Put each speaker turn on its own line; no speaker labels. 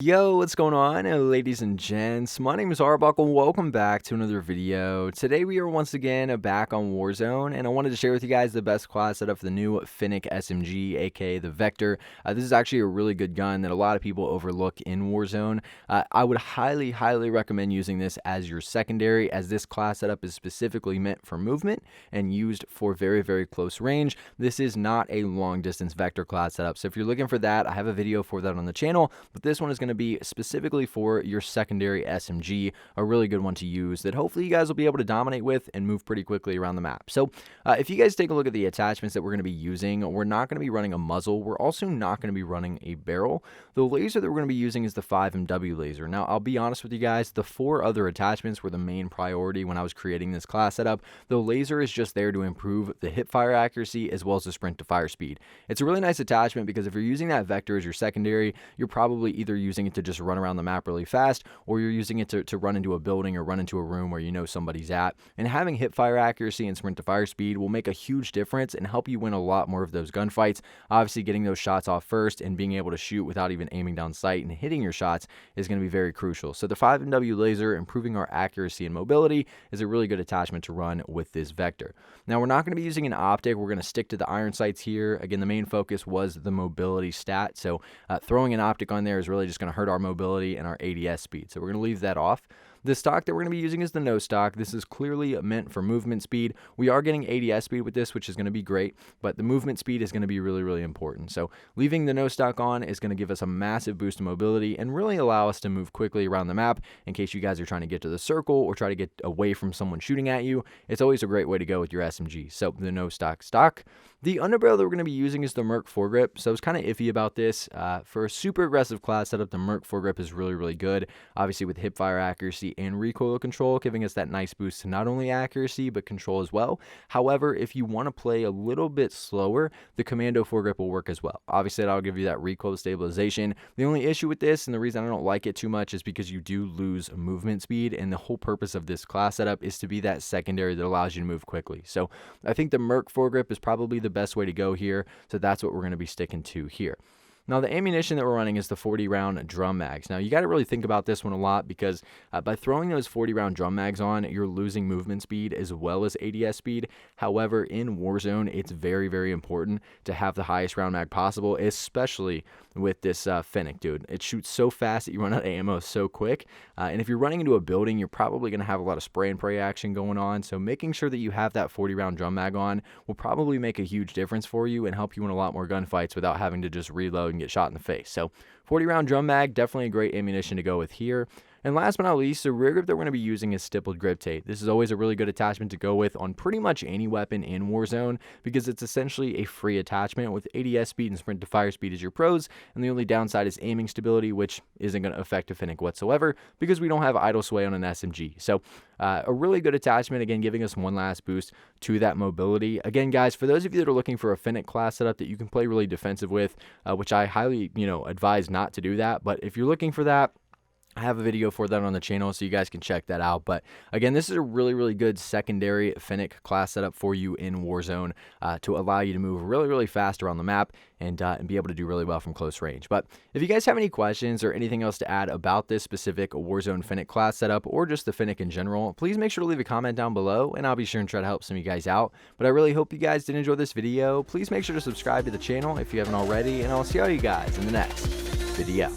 Yo, what's going on, ladies and gents? My name is Arbuckle. Welcome back to another video. Today we are once again back on Warzone, and I wanted to share with you guys the best class setup for the new FENNEC SMG, aka the Vector. This is actually a really good gun that a lot of people overlook in Warzone. I would highly recommend using this as your secondary, as this class setup is specifically meant for movement and used for very close range. This is not a long distance Vector class setup, so if you're looking for that, I have a video for that on the channel, but this one is going to be specifically for your secondary SMG, a really good one to use that hopefully you guys will be able to dominate with and move pretty quickly around the map. So if you guys take a look at the attachments that we're going to be using, we're not going to be running a muzzle. We're also not going to be running a barrel. The laser that we're going to be using is the 5MW laser. Now, I'll be honest with you guys, the 4 other attachments were the main priority when I was creating this class setup. The laser is just there to improve the hip fire accuracy as well as the sprint to fire speed. It's a really nice attachment because if you're using that Vector as your secondary, you're probably either using it to just run around the map really fast, or you're using it to run into a building or run into a room where you know somebody's at. And having hip fire accuracy and sprint to fire speed will make a huge difference and help you win a lot more of those gunfights. Obviously, getting those shots off first and being able to shoot without even aiming down sight and hitting your shots is going to be very crucial. So the 5MW laser, improving our accuracy and mobility, is a really good attachment to run with this Vector. Now, we're not going to be using an optic. We're going to stick to the iron sights here. Again, the main focus was the mobility stat, so throwing an optic on there is really just going to hurt our mobility and our ADS speed, so we're going to leave that off. The stock that we're going to be using is the no stock. This is clearly meant for movement speed. We are getting ADS speed with this, which is going to be great, but the movement speed is going to be really important. So leaving the no stock on is going to give us a massive boost in mobility and really allow us to move quickly around the map in case you guys are trying to get to the circle or try to get away from someone shooting at you. It's always a great way to go with your SMG. So the no stock. The underbarrel that we're going to be using is the Merc foregrip. So I was kind of iffy about this. For a super aggressive class setup, the Merc foregrip is really good. Obviously with hip fire accuracy and recoil control, giving us that nice boost to not only accuracy but control as well. However, if you want to play a little bit slower, the Commando foregrip will work as well. Obviously, that'll give you that recoil stabilization. The only issue with this, and the reason I don't like it too much, is because you do lose movement speed, and the whole purpose of this class setup is to be that secondary that allows you to move quickly. So I think the Merc foregrip is probably the best way to go here, so that's what we're going to be sticking to here. Now, the ammunition that we're running is the 40-round drum mags. Now, you got to really think about this one a lot because by throwing those 40-round drum mags on, you're losing movement speed as well as ADS speed. However, in Warzone, it's very important to have the highest round mag possible, especially with this FENNEC, dude. It shoots so fast that you run out of ammo so quick. And if you're running into a building, you're probably going to have a lot of spray and pray action going on. So making sure that you have that 40-round drum mag on will probably make a huge difference for you and help you win a lot more gunfights without having to just reload and get shot in the face. So 40-round drum mag, definitely a great ammunition to go with here. And last but not least, the rear grip that we're going to be using is stippled grip tape. This is always a really good attachment to go with on pretty much any weapon in Warzone because it's essentially a free attachment with ADS speed and sprint to fire speed as your pros, and the only downside is aiming stability, which isn't going to affect a FENNEC whatsoever because we don't have idle sway on an SMG. So a really good attachment, again, giving us one last boost to that mobility. Again, guys, for those of you that are looking for a FENNEC class setup that you can play really defensive with, which I highly, advise not to do that, but if you're looking for that, I have a video for that on the channel, so you guys can check that out. But again, this is a really good secondary FENNEC class setup for you in Warzone to allow you to move really fast around the map and be able to do really well from close range. But if you guys have any questions or anything else to add about this specific Warzone FENNEC class setup or just the FENNEC in general, please make sure to leave a comment down below, and I'll be sure and try to help some of you guys out. But I really hope you guys did enjoy this video. Please make sure to subscribe to the channel if you haven't already, and I'll see all you guys in the next video.